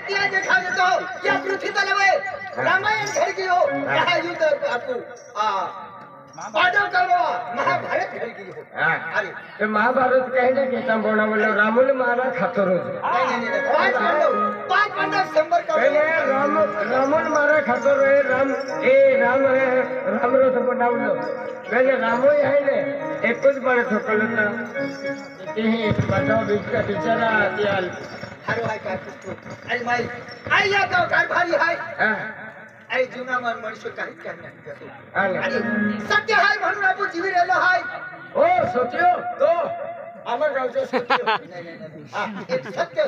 त्या देखा तो या पृथ्वी तलवे रामायण घर की हो यहाँ युद्ध आपको पांडव कौरव महाभारत घर की हो। अरे तो महाभारत कहने के तम बोला बोलो रामुल मारा खातर हो नहीं पांच पांडव संबर पहले रामुल मारा खातर है राम है राम रो तो बनावलो पहले रामो है ने एक कुछ बड़े ठोकल था ये बताओ बीच का बिचारा त्याल हारो है का पुष्प अरे माई आया तो कारभारी है अरे जुना मन मनुष्य काही नाही अरे सत्य है म्हणून आपण जीवी राहिलो आहे ओ सत्य तो आम्हा गावचं सत्य नाही एक सत्य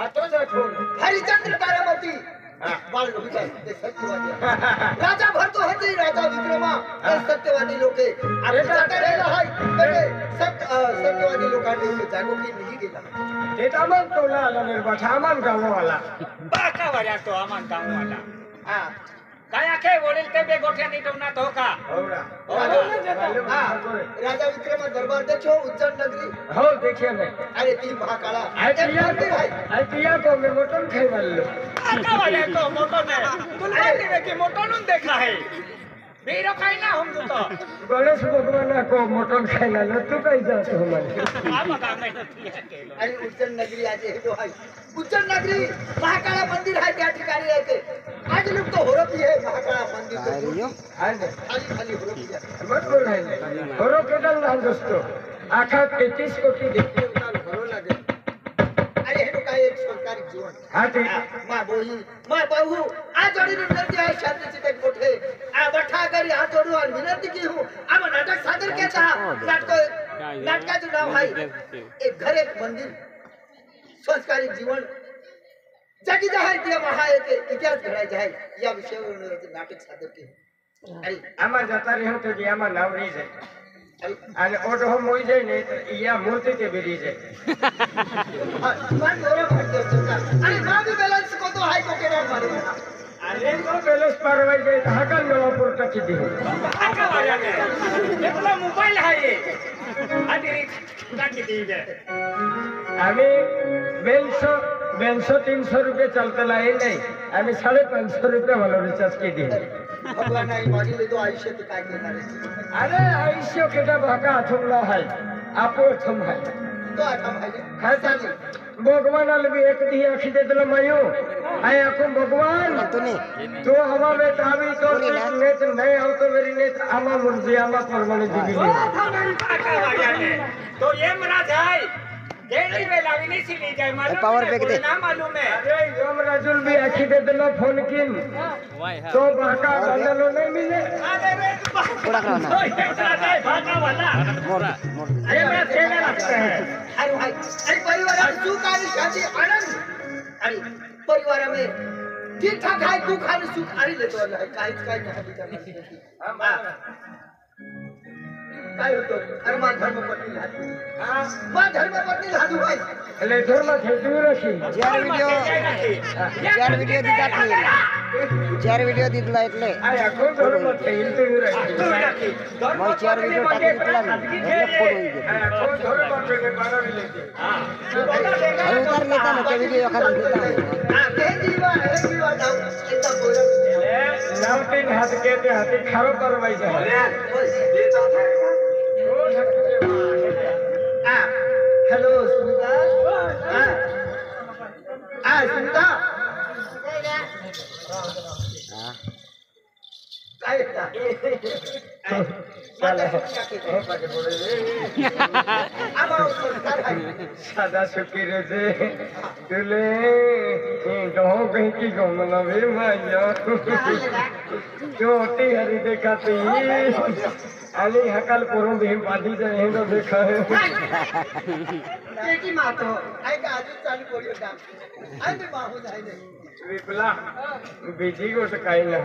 आतोच आठवण हरिचंद्र तारामती बाळ लोक ते सत्यवादी राजा भरतो होते राजा विक्रमा हे सत्यवादी लोक आपण जाता राहिलो आहे सत्यवादी लोकांनी जागोकी नाही गेला ते आम्हाला टोला आला निर्बाठ आम्हाला गाववाला बाका वाला तो आमान गाववाला काया के वडील ते बे गोठ्यानी ठेवणार हो का राजा विक्रमा दरबार देखो उज्जैन नगरी हो देखिए मैं अरे ती महाकाला ऐतिया को मैं मोटन खाई वाले बाका वाला तो मोटो ने तुला देवे की मोटो न देखा है बीरो खाई ना हम तो गणेश भगवान को मोटन खाई ना तू कहीं जाते हो मन आमा का नहीं केलो अरे उज्जैन नगरी आज हे जो है उज्जैन नगरी महाकाला मंदिर है त्या ठिकाणी आहे ते आज लोग तो होरती है महाकाला मंदिर तो खाली खाली होरती है मत बोल रहे होरो केडल ना दोस्तों आखा 33 कोटी देखते उतार होरो लगे अरे हे तो काय एक सरकारी जीवन हां ठीक मां बोही मां बहू आ जोड़ी विनंती आहे शांती से कोठे आ बठा करी हाथ जोडू और विनंती की हूं आम नाटक सादर केचा नाटकाचं नाव आहे एक घर एक मंदिर संस्कारी जीवन जगी जाय ते महा एक इतिहास घडायचा आहे या विषयावर नाटक सादर केलं अरे आम्हा जाता रहे तो कि आम्हा नाव रही जाए आणि ओटो हम होई जाए ने तो या मूर्ति के बेरी जाए मन मोरे भरते होता अरे ना भी बैलेंस को तो हाई को केरा मारे अरे तो बैलेंस पारवाई जाए तो हाकल नवापुर तक की दी बाका वाला ने ये तो मोबाइल है ये आदि काटी दी है आम्ही 300 रुपये चलते लाए नहीं आम्ही 550 रुपये वाला रिचार्ज की दी भगवान आई मागिले तो आयुष्य ते काय करणार आहे अरे आयुष्य केटा भाका अथमला है आपो थम है तो आता माहिती काय चालली भगवान आलबी एक दी आखी दे दिला मायो आय आको भगवान तो हवा में तावी तो नेत नहीं हो तो मेरी नेत आमा मुर्जी आमा परमाने जीवी बाका वाला ने तो ये मरा जाए गेली में लाविनी सी ली जाए मालूम पावर बैक दे ना मालूम है अरे यम राजुल भी आखी दे दिला फोन किन तो भाका बंदलो नहीं मिले अरे रे थोड़ा खाना बाका वाला ये मैं खेलने लगता है अरे भाई अरे परिवार में सुख आणि शांती आनंद अरे परिवार में ठीक ठाक है दुख आणि सुख आणि लेतो आहे काहीच काय नाही काय होतो अरे मा धर्मपत्नी लादू मा धर्मपत्नी लादू भाई એટલે ઘરમાં ખેતી રખી ચાર વિડિયો દીધલા એટલે આ આખો ધર્મ ખેલ તો રખી મેં 4 વિડિયો ટાકી દીધલા ને એટલે ફોન હોઈ ગયો આ આખો ધર્મ એટલે બારાવી લેતી હવે ઉતાર લેતા ને તે વિડિયો ખાલી દેતા આ કે જીવા દાવ એકદમ બોલ નાવતીન હાથ કે તે હાથી ખારો કરવાઈ જાય हेलो सुनीता सुनीता काय सादा सुखी रे तुले कहो कहीं की घूमना भी माया छोटी हरी देखाती अली हकल पुरों भी बाधी जाए तो देखा है बेटी मातो आई का आजू चालू कोडियो काम आई भी बाहु जाए नहीं विपला बीजी को तो कहीं ना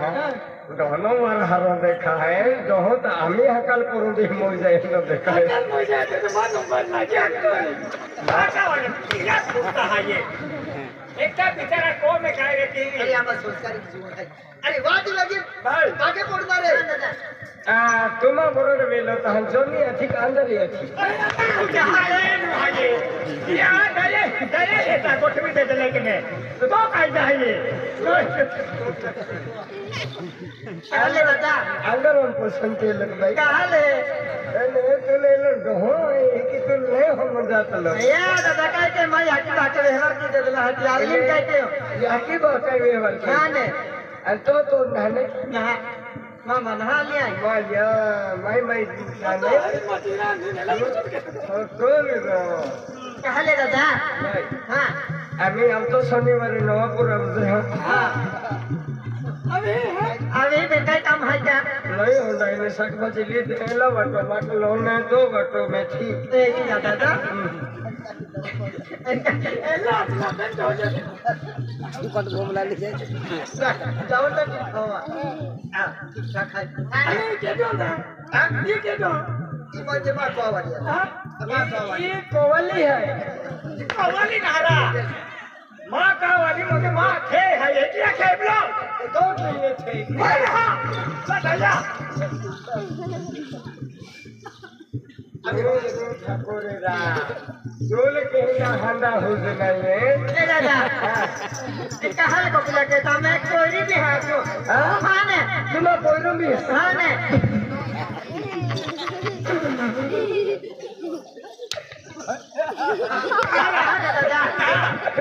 दोनों मार हरों देखा है दोनों तो हमें हकल पुरों भी मोई जाए तो देखा है मोई जाए तो मानो बना क्या कर बाका वाला क्या पूछता है ये एक का बेचारा को में काय रे की अरे आम्हा संस्कारी जीवन आहे अरे वाट लागेल भाई मागे पडणार आहे तुम्हा बरोबर वेलो तर हंसोनी अधिक अंदर येते गोठवी देते की नाही तो काय आहे आले दादा अंदर हम पसंद के लग भाई काले अरे तू ले लो हो की तू ले हम जात लो या दादा काय ते माई हाती भाटे व्यवहार की देला हाती आली काय ते याकी बाका व्यवहार नाने आणि तो नाने ना मामा नहाली आहे माझ्या माई नाने कोण काले दादा हां आम्ही आमचं शनिवारी नवापूर अरे बेटा काम है क्या नहीं होता इन्हें शाकभाजी ली तेला वाटो माटो लोने दो वाटो मेथी एक ही दादा दुकान घूमला लीजिए जाओ तो हां ठीक ठाक है अरे के दो ना ये के दो ई म्हणजे मा कोवाली ये कोवली है कवाली नारा माँ का वाली मुझे माँ थे है ये क्या खेबलो दो महीने थे अरे हाँ चल जा ठाकुर रा जोल के ना हंदा हो जाए ए दादा इसका हाल को बुला के तो मैं कोई भी है जो हां ने तुम कोई भी हां ने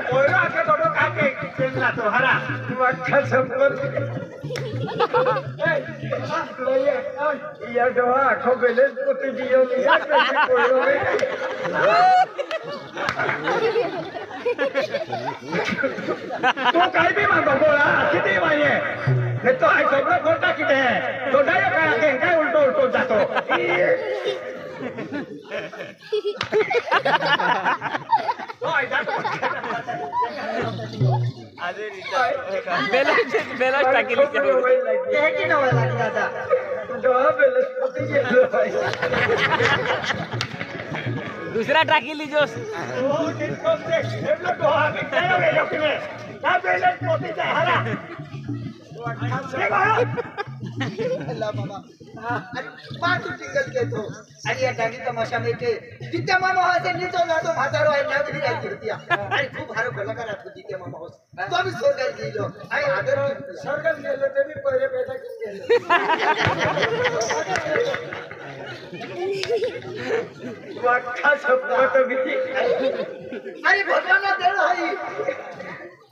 कोयरा के दोनों काके चलना तो हरा तू अच्छा संपर्क या जो आँखों बेले को तो जियो नहीं है कैसे कोई तो काही बी मागो बोला किती वाये हे तो आई सगळं खोटा किती आहे तो डायरेक्ट काय उलटो जातो बेलाच टाकेली ये की नवा लागी दादा दुसरा टाकेली जोस अल्लाह बाबा अरे पाच टिकल घेतो आणि या डागी तमाशा मेटे तिथे मामा होते नीचो जातो म्हातारो आहे नाव ही राहती होती आणि खूप हारो भला करत होती ते मामा होस तो आम्ही स्वर्गात गेलो आणि आदर स्वर्गात गेलो ते मी पहिले पैसा घेऊन गेलो वाटका शपथ भी अरे भगवान देव आहे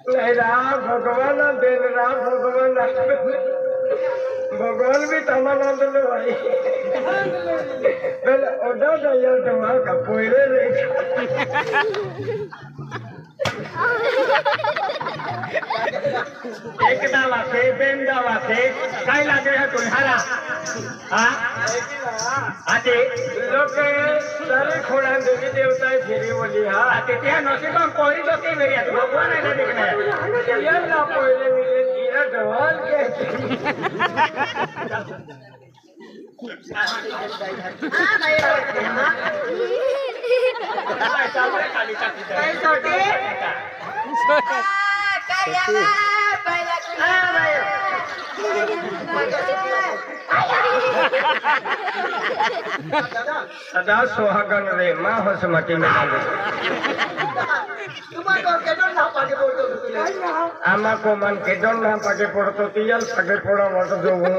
नहीं राम भगवान देव राम भगवान भी तमाम दे भाई पहले ओडा दया टमा का पोइले रे एक दावा से बेन दावा से काय लागे है कोई हरा हाँ आते लोग सारे खोड़ा देवी देवता फिरी बोली हाँ आते त्या नसीबा कोरी तो के मेरी है भगवान है ना देखने ये ना पोइले मिले तीरा गवाल के हां भाई हां चावल खाली चाटी काय सोटे काय याला पहिला हां भाई सदा सुहागन रे माँ हस मटी में डाले तुम्हारा केनो ना पाके बोलतो तुला आमा को मन के डन ना पाके पड़तो तियल पाके पड़ा मत जो हूँ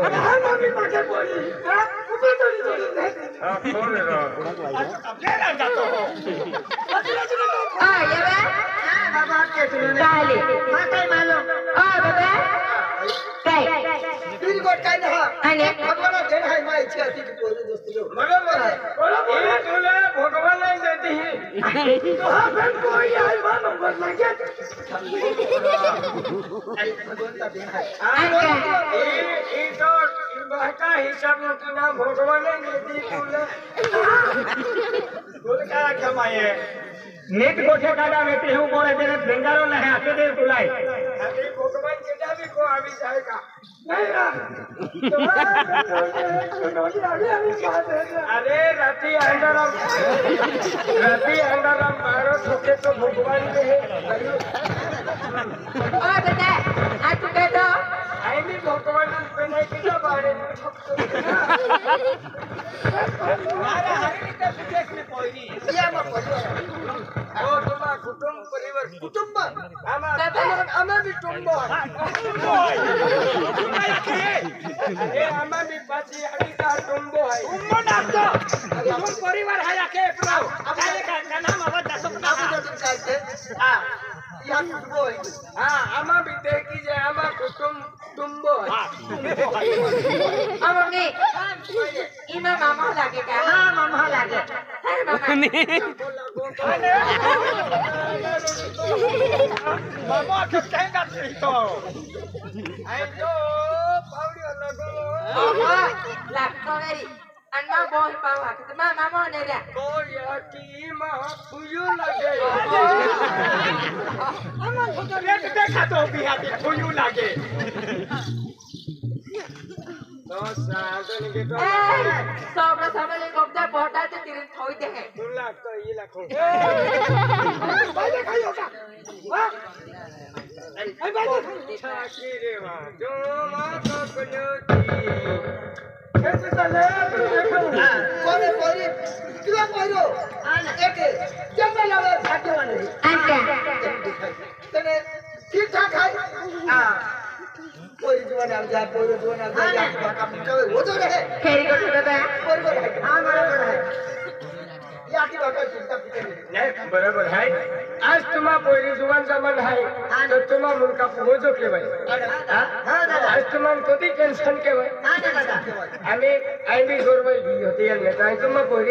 मम्मी पके बोली हाँ ऊपर तो हाँ कौन रे घेरा जातो हो हां ये बे हां बाबा के तुने काले हां काय मालो हां बाबा काय तीन गोट काय ना आणि भगवान देव आहे माय इच्छा ती की पोरे दोस्त लो बरोबर ये तुले भगवान नहीं देती है तो हाँ फिर कोई आई बात नंबर लगे अरे भगवान का देव है ये तो बहका हिसाब में तो ना भगवान नहीं देती तुले बोल क्या माये नीट गोठे काढा बेटी हूँ बोले तेरे बेंगारो नहीं आते दे तुलाई अरे भगवान के जाबी को अभी जाएगा नहीं ना अरे राती अंदर मारो छोटे तो भगवान के है ओ बेटा मैं किलो बारे મારા હરીની તો સુદેશ ને પોઈરી या मग परिवार ओ तुम्हा कुटुंब परिवार कुटुंब आम्हा बी टुंबो अरे आम्हा बी पाची अडीचा टुंबो आहे ઉમ્મો નાખતો તું પરિવાર હાયા કે પરાવ કાલે કા નામ આવા દાસો आपण जर चालते हा या कुटुंब होय हा आम्हा बी देखी जे आम्हा कुटुंब टुंबो आहे मम्मी इमा मामा लागे का हा मामा लागे મામા કે કેંગા તો आई तो पावडी लगो लागतो घरी आणि मग बोल पावा मग मामा ने द्या को याकी मा फुयू लगे રેટ દેખાતો બિહાતી ફૂયું લાગે तो साधन के तो सोबत समले गोपदा बोटाचे तिरीन ठोई दे है तुला तो ये लाखो ભાઈ ખાયો કા छाकी रे वा जो मा तो कुलोती कैसे चले हा कोणे पोरी किंवा पोरो एक जंगलावर भाग्यवान आहे अंका तने ठीक ठाक आहे हा पोरी जीवन आम जा पोरी जीवन आम जा काम करे होतो रे खेरी को दादा बरोबर आहे हा बरोबर आहे या की बाबा चिंता फिकर नहीं बराबर है आज तुम्हा पोरी जुवान जमान है तो तुम्हा मुलका पोहोचो के भाई हा दादा आज तुम्हा कोती टेंशन के भाई हा दादा आम्ही आम्ही जोरवाई दी होती या नेता आहे तुम्हा पोरी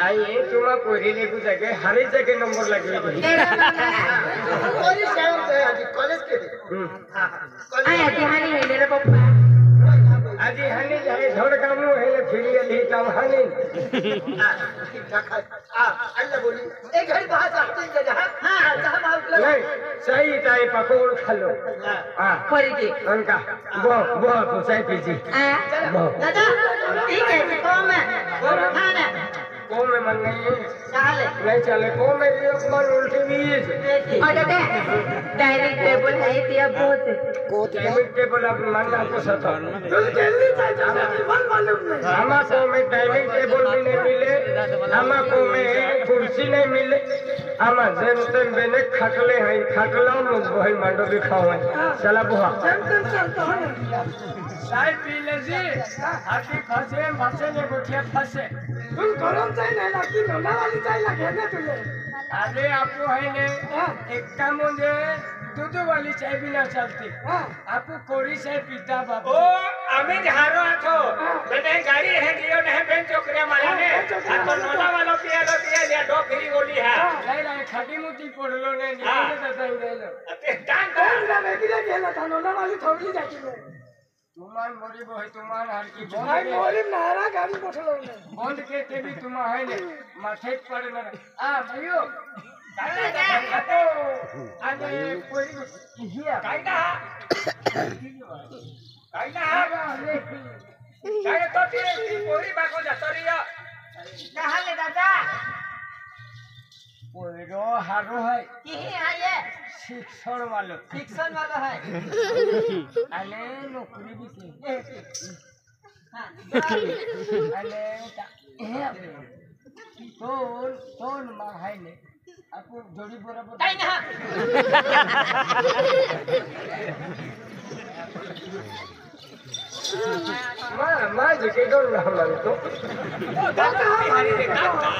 आई तुम्हा पोरी ले कुछ जगह हर एक जगह नंबर लगे भाई पोरी शाळेत आहे आधी कॉलेज केली हा आया ध्यानी है मेरे पप्पा आजी हनी जाए धड़ कामू है ले फिरी ली काम हनी ठीक ठाक आहे हा अल्लाह बोली एक घडी बाहर जाते जगह हा जहां मार नहीं सही टाइ पकोड़ खालो हां खोरी की उनका वो तो सही पीछे दादा ठीक है कौन है खाना को में मन नहीं चाले नहीं चले को में ये मन उल्टी भी और दादा डाइनिंग टेबल है ये बहुत टाइमिंग टेबल अब मन आपको सता जल्दी चाहिए मन मालूम नहीं हमा को में टाइमिंग टेबल भी नहीं मिले हमा को में कुर्सी नहीं मिले हमा जेम तेम बेने खटले हैं खटला में भाई मंडो भी खाओ चला बुआ चाय पी ले जी हाथी फंसे फंसे ने गुठिया फंसे तुम गरम चाय नहीं लगती लोना वाली चाय लगे ना तुझे अरे आपको है ने एक काम मुझे दूध वाली चाय भी ना चलती आपको कोरी चाय पीता बाबू ઓ અમે જ હારો હતો મને ગાડી હે ગયો ને બેન ચોકરે મારા ને આ તો નોના વાળો પિયાલો પિયા લે ડો ફરી ગોલી હા नहीं नहीं खटी मुटी पड़लो ने निकले तो दई देलो તે ટાંગ ટાંગ मेगिला गेला था नोना वाली थोड़ी जाती में तुम्हार मोरी बोही तुम्हार हर की भाई मोरी नारा गाड़ी पठलो ने बंद के भी तुम है ने माथे पर न आ भाइयो आने कोई हिया કાઈના કાઈના કાઈ તો તે પોરી બાકો જતરીયા कहां ले दादा पोरो हारो है की है ये शिक्षण वालो फिक्शन वाला है आने नौकरी भी की हां आने कौन मां है ने आपको जोड़ी बराबर काई ना मां जके डोल ना मन तो કાકા મારી રે કાકા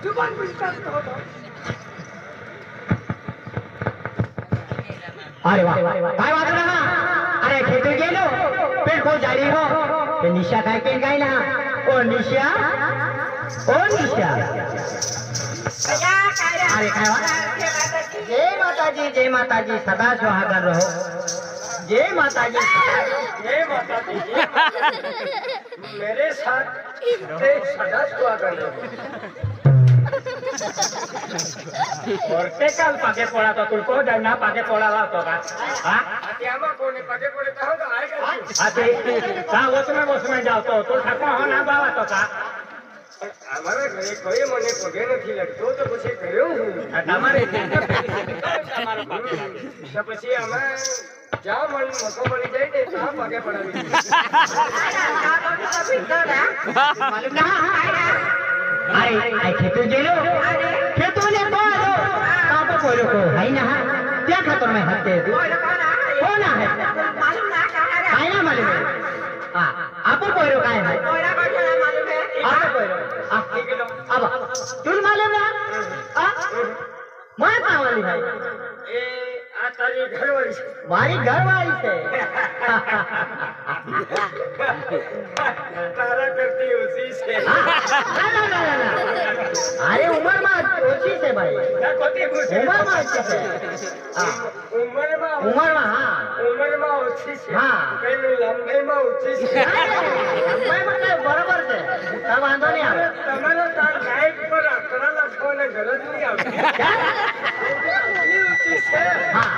जुबान बुझता तो अरे वाह काय वाजू ना अरे खेतून गेलो पेट को जारी हो ते निशा काय केन काय ना ओ निशा अरे काय वा जय माताजी सदा सुहागन रहो जय माताजी मेरे साथ सदा स्वागत है और ते काल पागे पड़ा तो तुलको डंडा पागे पड़ा ला तो का हां आते आमा कोने पगे पड़े तो आएगा आते का उसमें जाओ तो ठाकुर हो ना बाबा तो का તમારા ઘરે કોઈ મને પગે નથી લગતો તો પછી કર્યો હું તમારે તમારો પગે લાગે તો પછી આમાં જ્યાં મકો મળી જાય ને ત્યાં પગે પડાવી मालूम ना आई खेतों गेलो खेतों ने बोलो कहां पे कोई को है ना क्या खतर में हत्ते कौन है मालूम ना कहाँ है है ना मालूम है हां आपको कोई रो काय है कोयरा का क्या मालूम है आपको कोई रो अब तुम मालूम ना हां मैं कहां वाली है એ આ તારી ઘરવાળી છે मारी घरवाली से તારા કરતી ઓછી છે ना ना ना ना अरे उम्र में ओછી છે भाई કોટી પૂછે उम्र में ओછી છે हां ઉંમરમાં उम्र में हां ઉંમરમાં ઓછી છે હા. પેલું લંબાઈમાં ઓછી છે લંબાઈ માં કઈ બરોબર છે કઈ વાંધો નહીં આવે તમારો તાર ગાઈડ પર આંકડા લખવાને ગરજ નહીં આવતી આટલી ઊંચી છે હા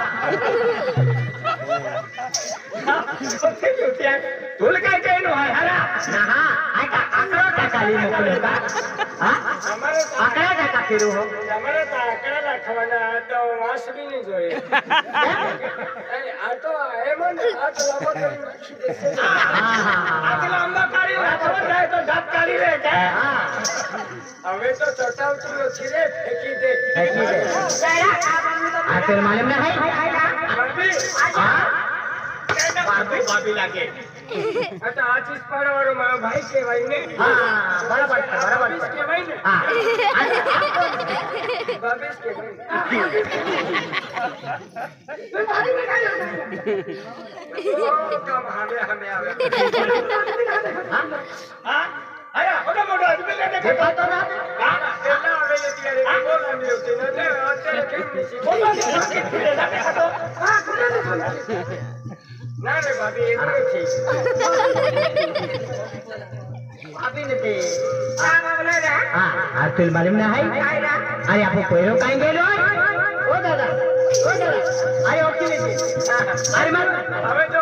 તુલ કાઈ કઈનો હોય હારા ના હા આંકડો ટકાલી મોકલ્યો કા હા તમારે આંકડા ટકા કર્યું હો તમારે તો આંકડા લખવાના આ તો વાંસ બી નહીં જોઈએ આ તો એમ ને આ તો લાંબો કરી નાખી દેશે હા હા આ તો લાંબા કાઢી રાખવા જાય તો દાંત કાઢી લે કે હા હવે તો ચટાવતી નથી રે ફેંકી દે ફેંકી દે कोयरा का बनू तो આ તેલ માલूम ના હૈ ભાભી હા ભાભી લાગે આ તો આ ચીજ પાડવાળો મારો ભાઈ કહેવાય ને હા બરાબર છે બરાબર ભાભી જ છે કહેવાય ને હા ભાભી જ કહેવાય ઓ કામ હામે હામે આવે હા આયા મોટો મોટો આદમી લે કે દેખાતો ના પેલા આવેલી ત્યારે બહુ લાંબી હતી ને અત્યારે કેમ નથી બોલો ને દેખાતો ના રે ભાભી એવું નથી આપી નથી क्या मामला है હા આ તેલ માલूम ના હૈ कोयरा अरे आपको कोयरो काहे गेलो ओ दादा अरे ओके नहीं अरे मालूम હવે તો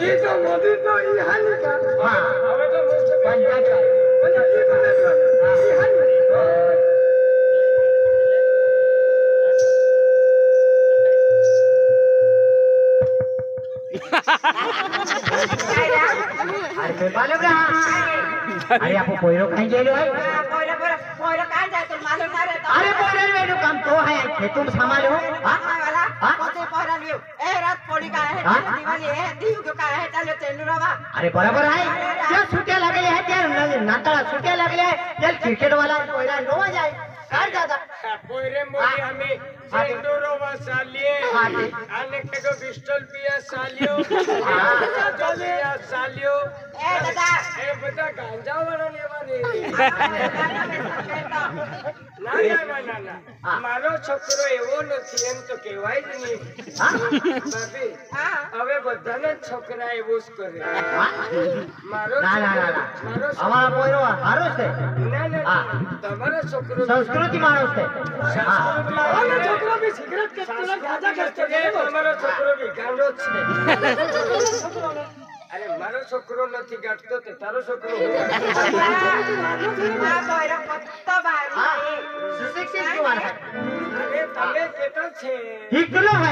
એ તો મોદી તો ઈ હાની કા हां હવે તો મોસ્ટ पंचायत બધા ઈ બને ઈ હાની अरे कोई मालूम रहा अरे आपको कोयरो काहे गेलो है कोयरा कोयरा कहाँ जाए तो मालूम ना रहता अरे कोयरो मेनू काम तो है खेतों में संभालो हां वाला हाँ? कोते कोयरा लियो ए रात पोड़ी का है हाँ? दिवाली है दीव का है चलो तेंदू रवा अरे बराबर है क्या छुट्टियां लगले है क्या नाता छुट्टियां लगले है क्या क्रिकेट वाला कोयरा नोवा जाए कार दादा પોરે મોદી અમે સેન્ડોરોવા સાલીએ હાજી. આને કેગો પિસ્ટલ પિયા સાલ્યો હા. જોલિયા સાલ્યો ए दादा એ બધા ગાંજા વાળા લેવાની ના ના ના ના ના હા. મારો છોકરો એવો નથી એમ તો કહેવાય જ નહીં हां ભાભી हाँ હવે બધાના જ છોકરા એવું જ કરે મારો ना ना ना ना મારો हमारा कोयरो हारो से ના ના હા. તમારો છોકરો संस्कृति मानो से हां તમારો છોકરો બી સિગરેટ કરતો ને ગાંજા કરતો ને તમારો છોકરો બી ગાંડો જ છે અરે મારો છોકરો નથી ગાંઠતો તે તારો છોકરો हाँ कोयरा कत्तो बाहर हां सुशिक्षित युवा है અરે તમે કેટલો છે ठीक किलो है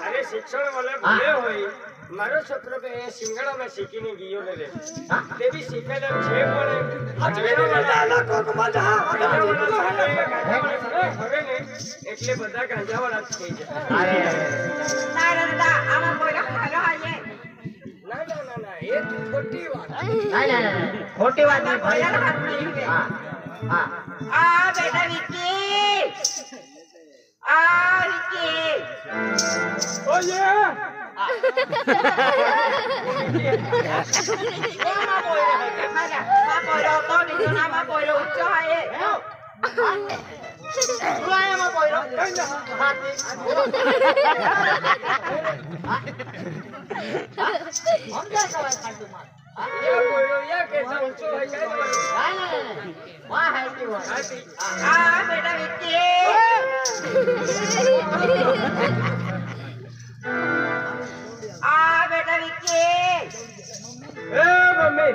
અરે શિક્ષણ વાળા ભલે હોય મારો છોકરો તો એ સિંગડામાં શીખીને ગયો ને રે हां તે બી શીખેલા છે પણ હજવેનો વાળા કોક મજા હવે ને એટલે બધા ગાંજાવાળા જ થઈ જાય अरे ना दादा आमा कोयरा खालो है ના ના ના ના એ ખોટી વાત नहीं नहीं नहीं खोटी बात नहीं भाई कोयरा हाथ नहीं है हां हां आ बेटा विक्की आ विक्की ઓયે मा कोयरा तो नहीं ना मा कोयरा उच्च है तू आया मैं कोयरो हाथी हम क्या सवाल कर तुम યા બોલો યા કે સમજો હોય કઈ બોલો नहीं वहां है कि वो હાથી आ बेटा विक्की आ बेटा विक्की એ મમ્મી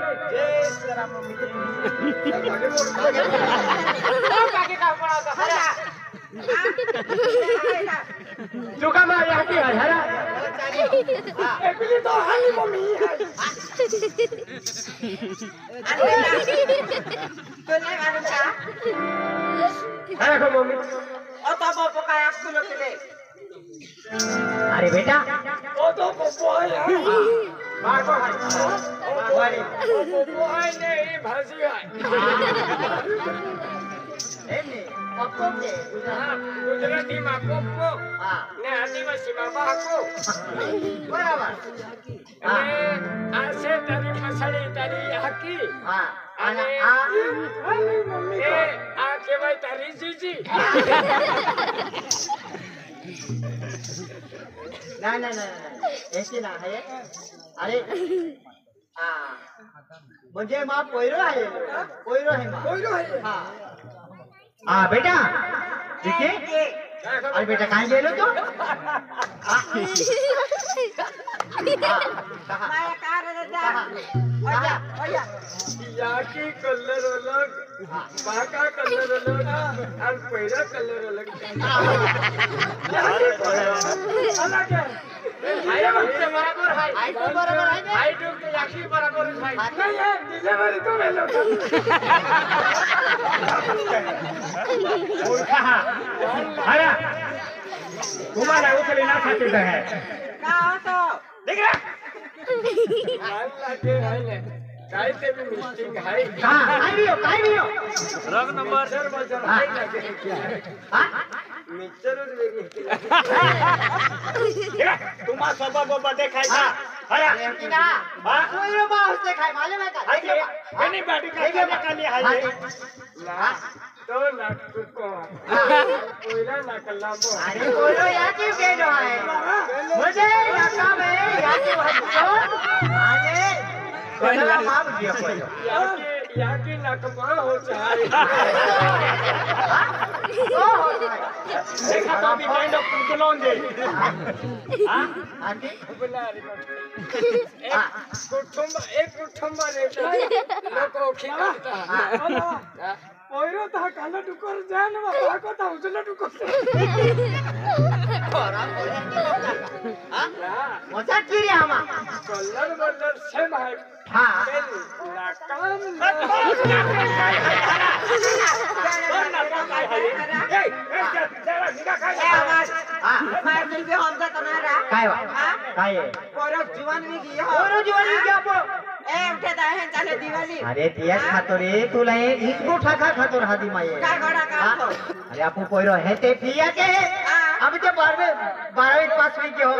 चुका मार याकी हरा अरे को मम्मी अरे बेटा ગુજરાતી માં પોપો ને આદિવાસી માં બાકો અને આ છે તારી મસાળી તારી હાકી અને આ કહેવાય તારી જીજી ना ना ना ऐसे ना है अरे म्हणजे माँ पोयरो है हाँ बेटा देखिए अरे बेटा कहाँ ले लो तो याकी कलर अलग बाका कलर अलग और पहिरा कलर अलग तुम्हारा उछली ना खाती है काय ते भी मिस्टिंग है काय भी हो રંગ નંબર मिक्सर वेगळी तुम्हा स्वभाव बदे खायचा अरे पोयरो बाहर से खाए मालूम है का एनी बाटी का खाली हाय तो नाटक को कोयला नकला को अरे पोयरो याकी गेलो है मुझे लगा में याकी भजो आगे कोयला मार दिया पोयरो याकी नकबा हो चाहे देखा तो भी काइंड ऑफ कुलोन दे हां आंटी एक कुटुंब रहता लोक खिलाता पोयरो ता काला डुकर जान बाको ता उजला डुकर मजा की रे हमा कलर सेम है हां काय पोरो जीवन में गया पोरो जीवन में क्या पो उठे दाहन चाले दिवाली अरे दिया खातो रे तुला हे इसको ठाका खातो हादी माये काय घोडा का अरे आपू पोयरो हे ते पिया के हम ते 12वीं पास में के हो